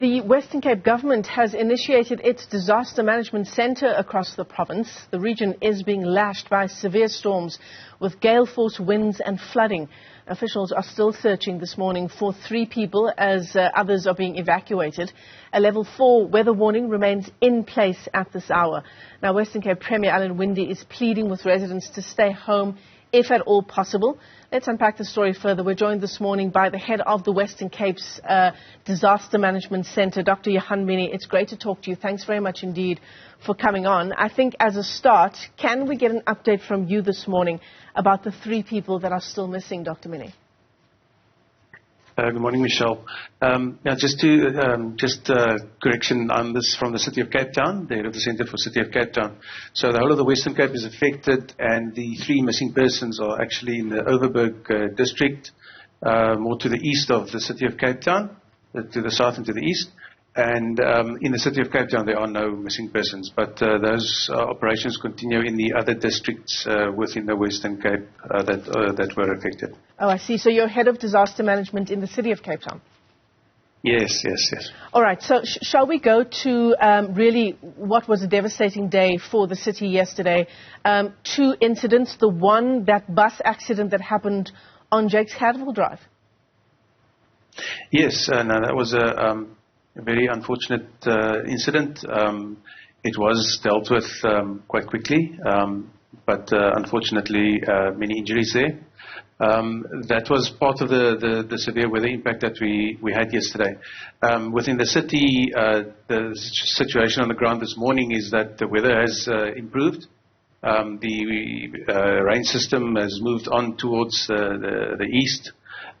The Western Cape government has initiated its disaster management centre across the province. The region is being lashed by severe storms with gale force winds and flooding. Officials are still searching this morning for 3 people as others are being evacuated. A level 4 weather warning remains in place at this hour. Now, Western Cape Premier Alan Winde is pleading with residents to stay home if at all possible. Let's unpack the story further. We're joined this morning by the head of the Western Cape's Disaster Management Centre, Dr. Johan. Minnie, it's great to talk to you. Thanks very much indeed for coming on. I think as a start, can we get an update from you this morning about the 3 people that are still missing, Dr. Minnie? Good morning, Michelle. Correction on this from the City of Cape Town, the head of the Centre for City of Cape Town. So the whole of the Western Cape is affected, and the 3 missing persons are actually in the Overberg district, more to the east of the City of Cape Town, to the south and to the east. And in the City of Cape Town, there are no missing persons, but those operations continue in the other districts within the Western Cape that were affected. Oh, I see. So you're head of disaster management in the City of Cape Town? Yes. All right. So shall we go to really what was a devastating day for the city yesterday? 2 incidents. The one, that bus accident that happened on Jake's Cadwell Drive. Yes, that was a very unfortunate incident. It was dealt with quite quickly, but unfortunately many injuries there. That was part of the severe weather impact that we had yesterday. Within the city, the situation on the ground this morning is that the weather has improved. The rain system has moved on towards the east,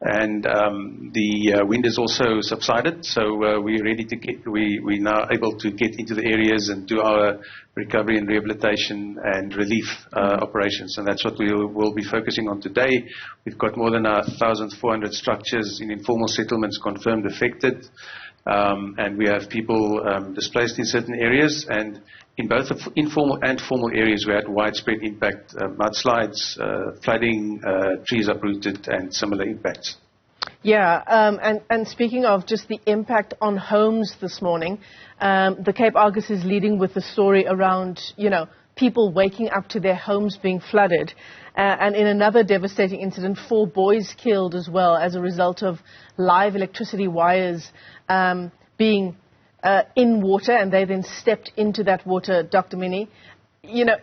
and the wind has also subsided, so we're ready to we're now able to get into the areas and do our recovery and rehabilitation and relief operations, and that's what we will be focusing on today. We've got more than 1,400 structures in informal settlements confirmed affected, and we have people displaced in certain areas, and in both the informal and formal areas we had widespread impact, mudslides, flooding, trees uprooted and similar impacts. Yeah, and speaking of just the impact on homes this morning, the Cape Argus is leading with the story around, people waking up to their homes being flooded. And in another devastating incident, 4 boys killed as well as a result of live electricity wires being in water, and they then stepped into that water. Dr. Minnie,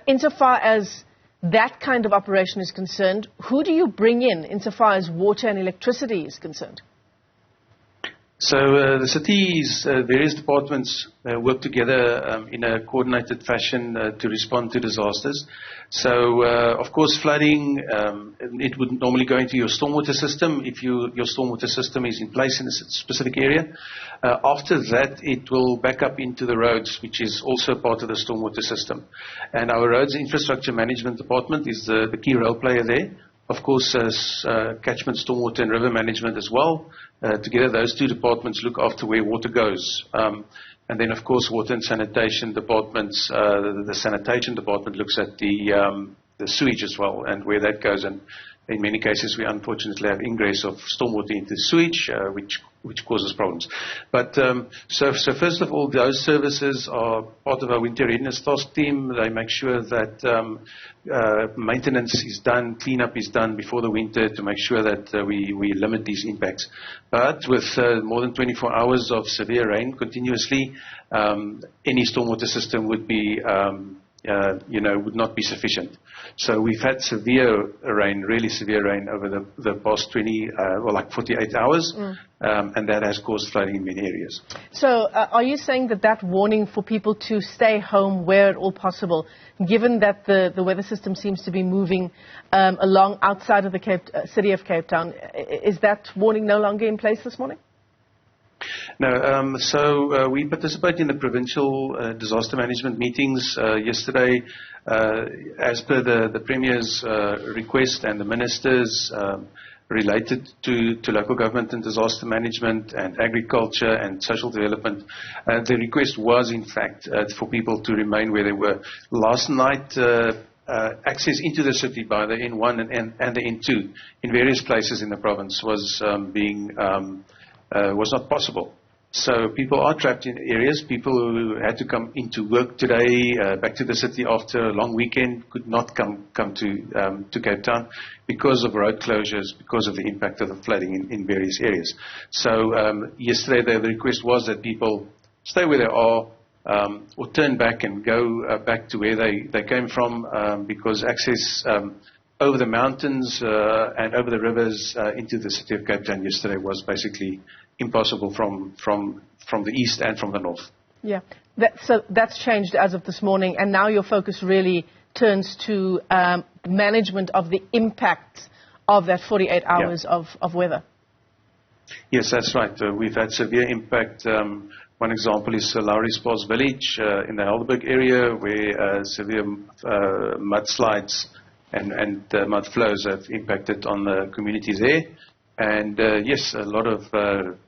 insofar as that kind of operation is concerned, who do you bring in insofar as water and electricity is concerned? So the city's various departments work together in a coordinated fashion to respond to disasters. So, of course, flooding, it would normally go into your stormwater system if your stormwater system is in place in a specific area. After that, it will back up into the roads, which is also part of the stormwater system. And our Roads Infrastructure Management Department is the key role player there. Of course, catchment, stormwater and river management as well. Together, those 2 departments look after where water goes. And then, of course, water and sanitation departments, the sanitation department looks at the sewage as well and where that goes. And in many cases, we unfortunately have ingress of stormwater into sewage, which causes problems. But so first of all, those services are part of our winter readiness task team. They make sure that maintenance is done, cleanup is done before the winter to make sure that we limit these impacts. But with more than 24 hours of severe rain continuously, any stormwater system would be would not be sufficient. So we've had severe rain, really severe rain over the past 48 hours, and that has caused flooding in many areas. So are you saying that warning for people to stay home where at all possible, given that the weather system seems to be moving along outside of the City of Cape Town, is that warning no longer in place this morning? No, so we participate in the provincial disaster management meetings yesterday. As per the Premier's request and the Ministers related to local government and disaster management and agriculture and social development, the request was in fact for people to remain where they were. Last night, access into the city by the N1 and the N2 in various places in the province was not possible. So people are trapped in areas. People who had to come into work today, back to the city after a long weekend, could not come to Cape Town because of road closures, because of the impact of the flooding in various areas. So yesterday the request was that people stay where they are, or turn back and go back to where they came from, because access over the mountains and over the rivers into the city of Cape Town yesterday was basically impossible from the east and from the north. Yeah, so that's changed as of this morning, and now your focus really turns to management of the impact of that 48 hours of weather. Yes, that's right. We've had severe impact. One example is Lowry's Pass village in the Helderberg area, where severe mudslides and mud flows have impacted on the communities there. And yes, a lot of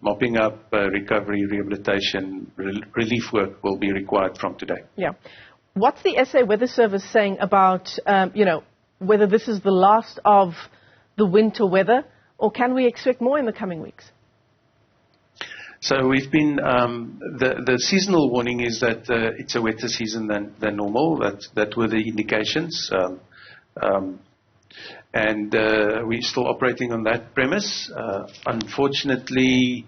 mopping up, recovery, rehabilitation, relief work will be required from today. Yeah. What's the SA Weather Service saying about, whether this is the last of the winter weather, or can we expect more in the coming weeks? So we've been, the seasonal warning is that it's a wetter season than normal. That were the indications. And we're still operating on that premise. Unfortunately,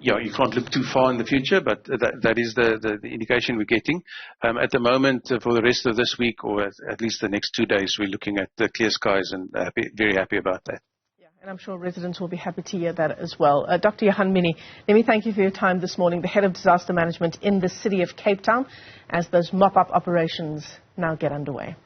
you can't look too far in the future, but that is the indication we're getting. At the moment, for the rest of this week, or at least the next 2 days, we're looking at the clear skies and very happy about that. Yeah, and I'm sure residents will be happy to hear that as well. Dr. Johan, Minnie, let me thank you for your time this morning, the Head of Disaster Management in the city of Cape Town, as those mop-up operations now get underway.